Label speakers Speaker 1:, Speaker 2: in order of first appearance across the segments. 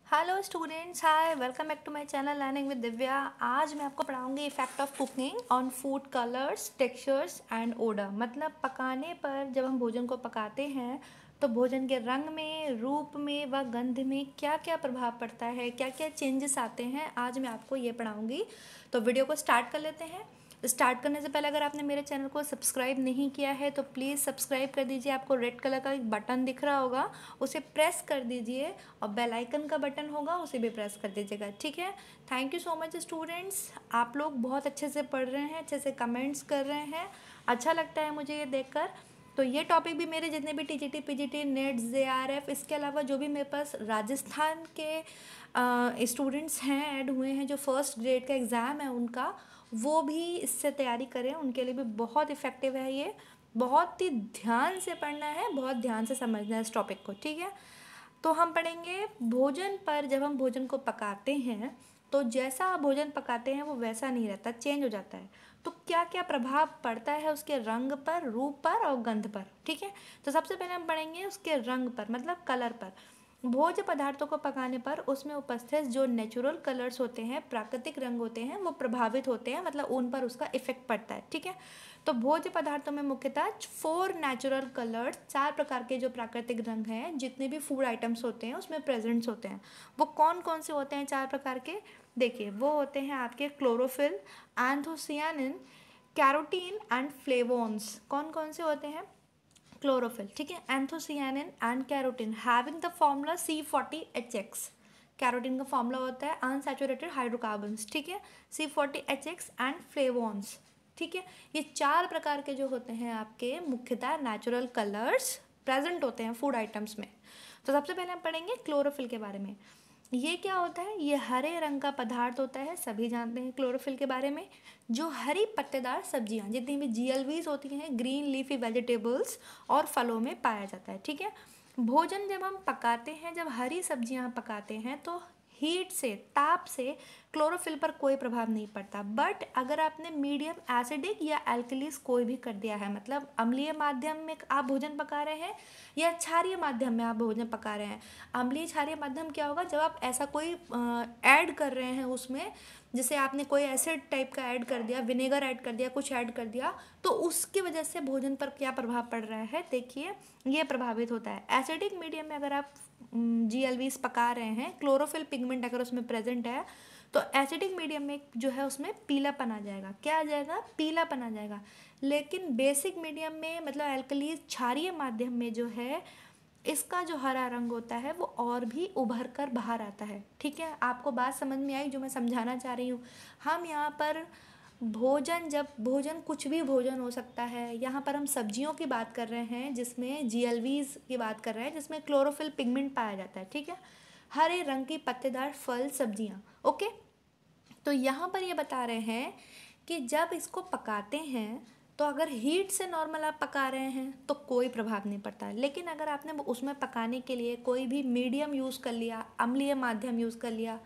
Speaker 1: Hello students, hi, welcome back to my channel learning with Divya. आज मैं आपको पढ़ाऊंगी effect of cooking on food colours, textures and odour. मतलब पकाने पर जब हम भोजन को पकाते हैं तो भोजन के रंग में, रूप में व गंध में क्या क्या प्रभाव पड़ता है, क्या क्या चेंजेस आते हैं, आज मैं आपको ये पढ़ाऊंगी। तो वीडियो को स्टार्ट कर लेते हैं। स्टार्ट करने से पहले अगर आपने मेरे चैनल को सब्सक्राइब नहीं किया है तो प्लीज़ सब्सक्राइब कर दीजिए। आपको रेड कलर का एक बटन दिख रहा होगा, उसे प्रेस कर दीजिए, और बेल आइकन का बटन होगा उसे भी प्रेस कर दीजिएगा, ठीक है। Thank you so much students, आप लोग बहुत अच्छे से पढ़ रहे हैं, अच्छे से कमेंट्स कर रहे हैं, अच्छा लगता है मुझे ये देखकर। तो ये टॉपिक भी मेरे जितने भी टीजीटी, पीजीटी, नेट, जेआरएफ, इसके अलावा जो भी मेरे पास राजस्थान के स्टूडेंट्स हैं, ऐड हुए हैं, जो फर्स्ट ग्रेड का एग्ज़ाम है उनका, वो भी इससे तैयारी करें, उनके लिए भी बहुत इफ़ेक्टिव है ये। बहुत ही ध्यान से पढ़ना है, बहुत ध्यान से समझना है इस टॉपिक को, ठीक है। तो हम पढ़ेंगे भोजन पर। जब हम भोजन को पकाते हैं तो जैसा आप भोजन पकाते हैं वो वैसा नहीं रहता, चेंज हो जाता है। तो क्या क्या प्रभाव पड़ता है उसके रंग पर, रूप पर और गंध पर, ठीक है। तो सबसे पहले हम पढ़ेंगे उसके रंग पर, मतलब कलर पर। भोज्य पदार्थों को पकाने पर उसमें उपस्थित जो नेचुरल कलर्स होते हैं, प्राकृतिक रंग होते हैं, वो प्रभावित होते हैं, मतलब उन पर उसका इफेक्ट पड़ता है, ठीक है। तो भोज्य पदार्थों में मुख्यतः 4 नेचुरल कलर्स, 4 प्रकार के जो प्राकृतिक रंग हैं, जितने भी फूड आइटम्स होते हैं उसमें प्रेजेंट्स होते हैं। वो कौन कौन से होते हैं 4 प्रकार के? देखिए, वो होते हैं आपके क्लोरोफिल, एंथोसियानिन, कैरोटीन एंड फ्लेवोन्स। कौन कौन से होते हैं? क्लोरोफिल, ठीक है, anthocyanin and carotene having the formula C40H6। Carotene का फॉर्मूला होता है अनसैचुरेटेड हाइड्रोकार्बन्स, ठीक है, C40H6 एंड फ्लेवोन्स, ठीक है। ये 4 प्रकार के जो होते हैं आपके मुख्यतः नेचुरल कलर्स प्रेजेंट होते हैं फूड आइटम्स में। तो सबसे पहले हम पढ़ेंगे क्लोरोफिल के बारे में। ये क्या होता है? ये हरे रंग का पदार्थ होता है, सभी जानते हैं क्लोरोफिल के बारे में। जो हरी पत्तेदार सब्जियां, जितनी भी GLVs होती हैं, ग्रीन लीफी वेजिटेबल्स, और फलों में पाया जाता है, ठीक है। भोजन जब हम पकाते हैं, जब हरी सब्जियां पकाते हैं तो हीट से, ताप से क्लोरोफिल पर कोई प्रभाव नहीं पड़ता। बट अगर आपने मीडियम एसिडिक या एल्कलीस कोई भी कर दिया है, मतलब अम्लीय माध्यम में आप भोजन पका रहे हैं या क्षारीय माध्यम में आप भोजन पका रहे हैं। अम्लीय क्षारीय माध्यम क्या होगा? जब आप ऐसा कोई ऐड कर रहे हैं उसमें, जैसे आपने कोई एसिड टाइप का ऐड कर दिया, विनेगर ऐड कर दिया, कुछ ऐड कर दिया, तो उसकी वजह से भोजन पर क्या प्रभाव पड़ रहा है? देखिए, ये प्रभावित होता है। एसिडिक मीडियम में अगर आप GLVs पका रहे हैं, क्लोरोफिल पिगमेंट अगर उसमें प्रेजेंट है, तो एसिडिक मीडियम में जो है उसमें पीलापन आ जाएगा। क्या आ जाएगा? पीलापन आ जाएगा। लेकिन बेसिक मीडियम में, मतलब एल्कलीज, क्षारीय माध्यम में जो है, इसका जो हरा रंग होता है वो और भी उभर कर बाहर आता है, ठीक है। आपको बात समझ में आई जो मैं समझाना चाह रही हूँ? हम यहाँ पर भोजन, जब भोजन कुछ भी भोजन हो सकता है, यहाँ पर हम सब्जियों की बात कर रहे हैं जिसमें GLVs की बात कर रहे हैं, जिसमें क्लोरोफिल पिगमेंट पाया जाता है, ठीक है। हरे रंग की पत्तेदार फल, सब्जियाँ, ओके। तो यहाँ पर ये बता रहे हैं कि जब इसको पकाते हैं तो अगर हीट से नॉर्मल आप पका रहे हैं तो कोई प्रभाव नहीं पड़ता है। लेकिन अगर आपने उसमें पकाने के लिए कोई भी मीडियम यूज़ कर लिया, अम्लीय माध्यम यूज़ कर लिया,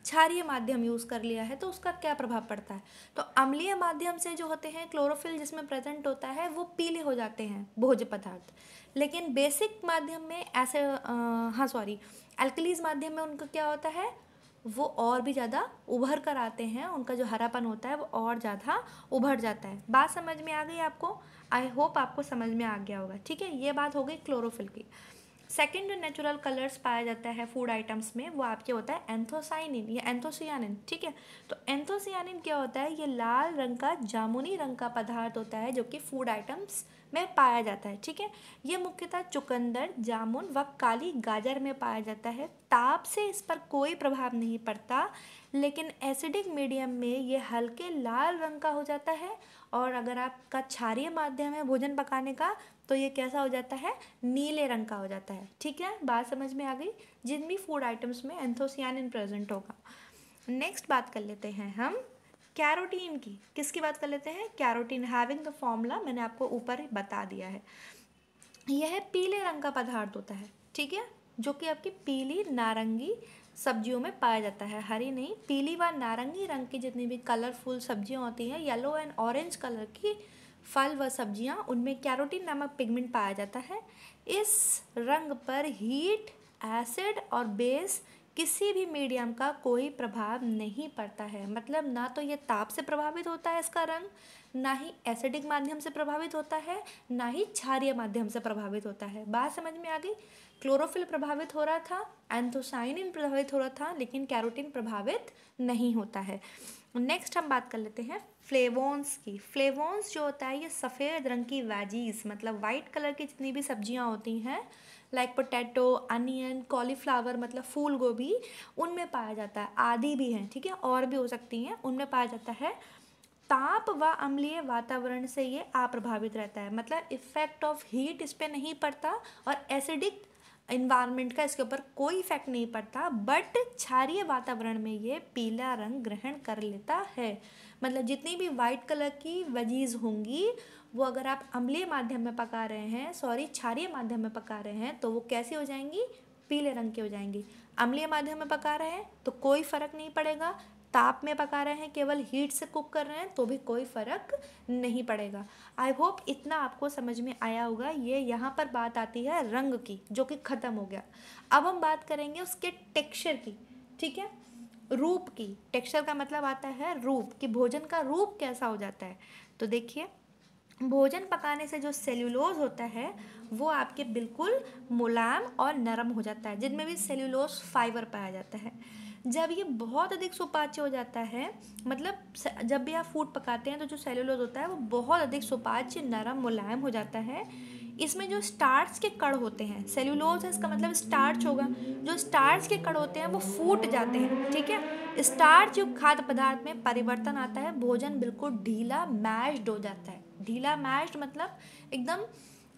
Speaker 1: क्षारीय माध्यम यूज़ कर लिया है, तो उसका क्या प्रभाव पड़ता है? तो अम्लीय माध्यम से जो होते हैं, क्लोरोफिल जिसमें प्रेजेंट होता है, वो पीले हो जाते हैं भोज्य पदार्थ। लेकिन बेसिक माध्यम में ऐसे हाँ सॉरी, एल्कलीज माध्यम में उनका क्या होता है? वो और भी ज़्यादा उभर कर आते हैं, उनका जो हरापन होता है वो और ज़्यादा उभर जाता है। बात समझ में आ गई आपको? आई होप आपको समझ में आ गया होगा, ठीक है। ये बात हो गई क्लोरोफिल की। सेकेंड जो नेचुरल कलर्स पाया जाता है फूड आइटम्स में, वो आपके होता है एंथोसाइनिन या एंथोसियानिन, ठीक है। तो एंथोसियानिन क्या होता है? ये लाल रंग का, जामुनी रंग का पदार्थ होता है जो कि फूड आइटम्स में पाया जाता है, ठीक है। ये मुख्यतः चुकंदर, जामुन व काली गाजर में पाया जाता है। ताप से इस पर कोई प्रभाव नहीं पड़ता, लेकिन एसिडिक मीडियम में ये हल्के लाल रंग का हो जाता है, और अगर आपका क्षारीय माध्यम है भोजन पकाने का तो ये कैसा हो जाता है? नीले रंग का हो जाता है, ठीक है। बात समझ में आ गई? जिन भी फूड आइटम्स में एंथोसियानिन प्रेजेंट होगा। नेक्स्ट बात कर लेते हैं हम कैरोटीन की। किसकी बात कर लेते हैं? कैरोटीन हैविंग द फॉर्मूला मैंने आपको ऊपर ही बता दिया है। यह पीले रंग का पदार्थ होता है, ठीक है, जो कि आपकी पीली नारंगी सब्जियों में पाया जाता है। हरी नहीं, पीली व नारंगी रंग की जितनी भी कलरफुल सब्जियां होती हैं, येलो एंड ऑरेंज कलर की फल व सब्जियां, उनमें कैरोटीन नामक पिगमेंट पाया जाता है। इस रंग पर हीट, एसिड और बेस किसी भी मीडियम का कोई प्रभाव नहीं पड़ता है। मतलब ना तो ये ताप से प्रभावित होता है इसका रंग, ना ही एसिडिक माध्यम से प्रभावित होता है, ना ही क्षारीय माध्यम से प्रभावित होता है। बात समझ में आ गई? क्लोरोफिल प्रभावित हो रहा था, एंथोसाइनिन प्रभावित हो रहा था, लेकिन कैरोटीन प्रभावित नहीं होता है। नेक्स्ट हम बात कर लेते हैं फ्लेवोन्स की। फ्लेवोन्स जो होता है ये सफ़ेद रंग की वेजीज, मतलब वाइट कलर की जितनी भी सब्जियां होती हैं, लाइक पोटैटो, अनियन, कॉलीफ्लावर मतलब फूल गोभी, उनमें पाया जाता है। आदि भी हैं, ठीक है, और भी हो सकती हैं, उनमें पाया जाता है। ताप व अम्लीय वातावरण से ये अप्रभावित रहता है, मतलब इफेक्ट ऑफ हीट इस पे नहीं पड़ता और एसिडिक इन्वायरमेंट का इसके ऊपर कोई इफेक्ट नहीं पड़ता, बट क्षारीय वातावरण में ये पीला रंग ग्रहण कर लेता है। मतलब जितनी भी वाइट कलर की वेजीज होंगी वो अगर आप अम्लीय माध्यम में पका रहे हैं, सॉरी क्षारीय माध्यम में पका रहे हैं, तो वो कैसी हो जाएंगी? पीले रंग की हो जाएंगी। अम्लीय माध्यम में पका रहे हैं तो कोई फ़र्क नहीं पड़ेगा, ताप में पका रहे हैं, केवल हीट से कुक कर रहे हैं, तो भी कोई फ़र्क नहीं पड़ेगा। आई होप इतना आपको समझ में आया होगा। ये यहाँ पर बात आती है रंग की, जो कि ख़त्म हो गया। अब हम बात करेंगे उसके टेक्सचर की, ठीक है, रूप की। टेक्सचर का मतलब आता है रूप, कि भोजन का रूप कैसा हो जाता है। तो देखिए, भोजन पकाने से जो सेल्यूलोज होता है वो आपके बिल्कुल मुलायम और नरम हो जाता है, जिनमें भी सेल्यूलोज फाइबर पाया जाता है। जब ये बहुत अधिक सुपाच्य हो जाता है, मतलब जब भी आप फूड पकाते हैं तो जो सेल्यूलोज होता है वो बहुत अधिक सुपाच्य, नरम, मुलायम हो जाता है। इसमें जो स्टार्च के कण होते हैं, सेल्यूलोज है इसका मतलब स्टार्च होगा, जो स्टार्च के कण होते हैं वो फूट जाते हैं, ठीक है। स्टार्च युक्त खाद्य पदार्थ में परिवर्तन आता है, भोजन बिल्कुल ढीला मैश्ड हो जाता है। ढीला मैश्ड मतलब एकदम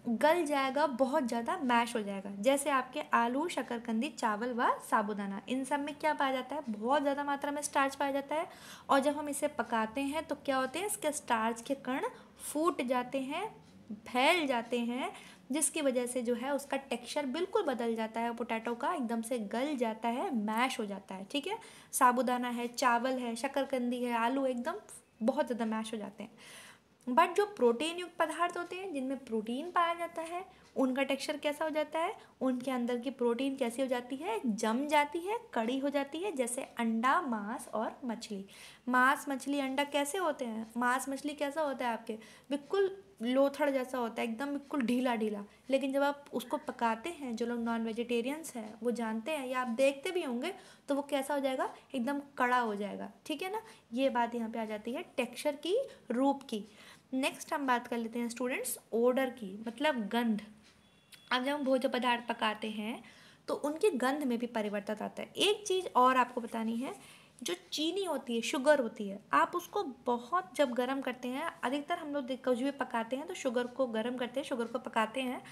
Speaker 1: गल जाएगा, बहुत ज़्यादा मैश हो जाएगा। जैसे आपके आलू, शकरकंदी, चावल व साबूदाना, इन सब में क्या पाया जाता है? बहुत ज़्यादा मात्रा में स्टार्च पाया जाता है। और जब हम इसे पकाते हैं तो क्या होते हैं? इसके स्टार्च के कण फूट जाते हैं, फैल जाते हैं, जिसकी वजह से जो है उसका टेक्सचर बिल्कुल बदल जाता है, पोटैटो का एकदम से गल जाता है, मैश हो जाता है, ठीक है। साबूदाना है, चावल है, शकरकंदी है, आलू एकदम बहुत ज़्यादा मैश हो जाते हैं। बट जो प्रोटीन युक्त पदार्थ होते हैं, जिनमें प्रोटीन पाया जाता है, उनका टेक्सचर कैसा हो जाता है? उनके अंदर की प्रोटीन कैसी हो जाती है? जम जाती है, कड़ी हो जाती है। जैसे अंडा, मांस और मछली। मांस, मछली, अंडा कैसे होते हैं? मांस, मछली कैसा होता है आपके? बिल्कुल लोथड़ जैसा होता है, एकदम बिल्कुल ढीला ढीला। लेकिन जब आप उसको पकाते हैं, जो लोग नॉन वेजिटेरियंस हैं वो जानते हैं, या आप देखते भी होंगे, तो वो कैसा हो जाएगा? एकदम कड़ा हो जाएगा, ठीक है ना। ये बात यहाँ पे आ जाती है टेक्सचर की, रूप की। नेक्स्ट हम बात कर लेते हैं स्टूडेंट्स ओडर की, मतलब गंध। अब जब हम भोज्य पदार्थ पकाते हैं तो उनकी गंध में भी परिवर्तन आता है। एक चीज़ और आपको बतानी है, जो चीनी होती है, शुगर होती है, आप उसको बहुत जब गर्म करते हैं, अधिकतर हम लोग कुछ भी पकाते हैं तो शुगर को गर्म करते हैं, शुगर को पकाते हैं,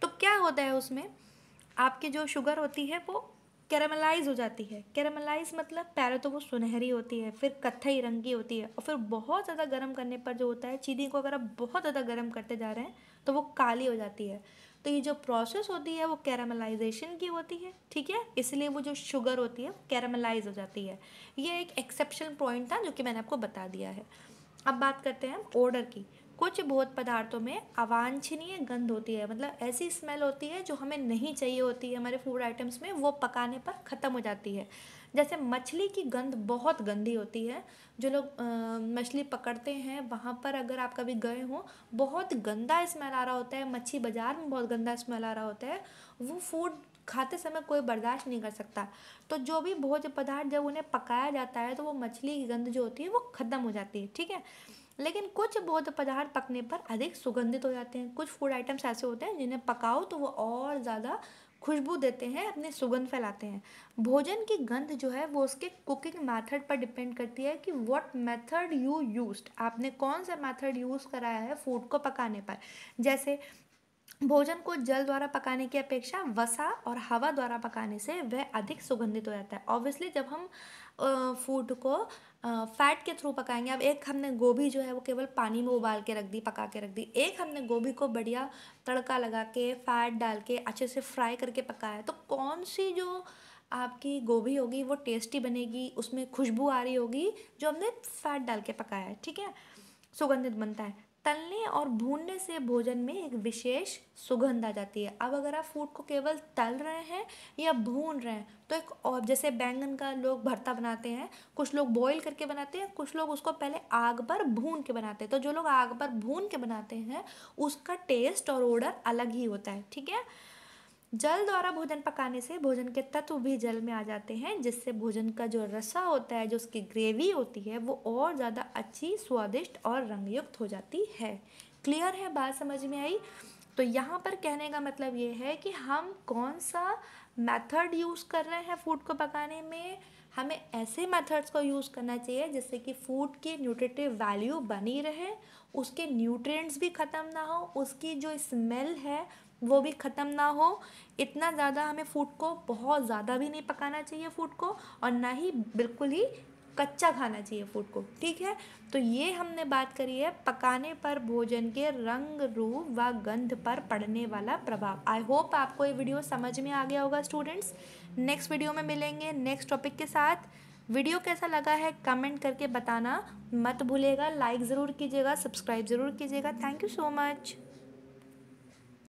Speaker 1: तो क्या होता है उसमें? आपकी जो शुगर होती है वो कैरामलाइज हो जाती है। कैरामलाइज मतलब पहले तो वो सुनहरी होती है, फिर कत्थई रंग की होती है, और फिर बहुत ज़्यादा गर्म करने पर जो होता है, चीनी को अगर आप बहुत ज़्यादा गर्म करते जा रहे हैं तो वो काली हो जाती है। तो ये जो प्रोसेस होती है वो कैरामलाइजेशन की होती है, ठीक है, इसलिए वो जो शुगर होती है वो कैरामलाइज हो जाती है। ये एक एक्सेप्शनल पॉइंट था जो कि मैंने आपको बता दिया है। अब बात करते हैं ओडर की। कुछ भोज्य पदार्थों में अवांछनीय गंध होती है, मतलब ऐसी स्मेल होती है जो हमें नहीं चाहिए होती है हमारे फूड आइटम्स में, वो पकाने पर ख़त्म हो जाती है। जैसे मछली की गंध बहुत गंदी होती है। जो लोग मछली पकड़ते हैं वहाँ पर अगर आप कभी गए हो, बहुत गंदा स्मेल आ रहा होता है, मच्छी बाज़ार में बहुत गंदा स्मेल आ रहा होता है, वो फूड खाते समय कोई बर्दाश्त नहीं कर सकता। तो जो भी भोज्य पदार्थ जब उन्हें पकाया जाता है तो वो मछली की गंध जो होती है वो ख़त्म हो जाती है, ठीक है। लेकिन कुछ भोज्य पदार्थ पकने पर अधिक सुगंधित हो जाते हैं। कुछ फूड आइटम्स ऐसे होते हैं जिन्हें पकाओ तो वो और ज़्यादा खुशबू देते हैं, अपनी सुगंध फैलाते हैं। भोजन की गंध जो है वो उसके कुकिंग मेथड पर डिपेंड करती है कि व्हाट मेथड यू यूज्ड, आपने कौन सा मेथड यूज़ कराया है फूड को पकाने पर। जैसे भोजन को जल द्वारा पकाने की अपेक्षा वसा और हवा द्वारा पकाने से वह अधिक सुगंधित हो जाता है। ऑब्वियसली जब हम फूड को फैट के थ्रू पकाएंगे, अब एक हमने गोभी जो है वो केवल पानी में उबाल के रख दी, पका के रख दी, एक हमने गोभी को बढ़िया तड़का लगा के फैट डाल के अच्छे से फ्राई करके पकाया, तो कौन सी जो आपकी गोभी होगी वो टेस्टी बनेगी, उसमें खुशबू आ रही होगी, जो हमने फैट डाल के पकाया है, ठीक है, सुगंधित बनता है। तलने और भूनने से भोजन में एक विशेष सुगंध आ जाती है। अब अगर आप फूड को केवल तल रहे हैं या भून रहे हैं तो एक और, जैसे बैंगन का लोग भरता बनाते हैं, कुछ लोग बॉईल करके बनाते हैं, कुछ लोग उसको पहले आग पर भून के बनाते हैं। तो जो लोग आग पर भून के बनाते हैं उसका टेस्ट और ओडर अलग ही होता है, ठीक है। जल द्वारा भोजन पकाने से भोजन के तत्व भी जल में आ जाते हैं, जिससे भोजन का जो रसा होता है, जो उसकी ग्रेवी होती है, वो और ज़्यादा अच्छी, स्वादिष्ट और रंगयुक्त हो जाती है। क्लियर है, बात समझ में आई? तो यहाँ पर कहने का मतलब ये है कि हम कौन सा मेथड यूज़ कर रहे हैं फूड को पकाने में। हमें ऐसे मेथड्स को यूज़ करना चाहिए जिससे कि फूड की न्यूट्रिटिव वैल्यू बनी रहे, उसके न्यूट्रिएंट्स भी ख़त्म ना हो, उसकी जो स्मेल है वो भी ख़त्म ना हो। इतना ज़्यादा हमें फूड को, बहुत ज़्यादा भी नहीं पकाना चाहिए फूड को, और ना ही बिल्कुल ही कच्चा खाना चाहिए फूड को, ठीक है। तो ये हमने बात करी है पकाने पर भोजन के रंग, रूप व गंध पर पड़ने वाला प्रभाव। आई होप आपको ये वीडियो समझ में आ गया होगा स्टूडेंट्स। नेक्स्ट वीडियो में मिलेंगे नेक्स्ट टॉपिक के साथ। वीडियो कैसा लगा है कमेंट करके बताना मत भूलिएगा, लाइक ज़रूर कीजिएगा, सब्सक्राइब ज़रूर कीजिएगा। Thank you so much.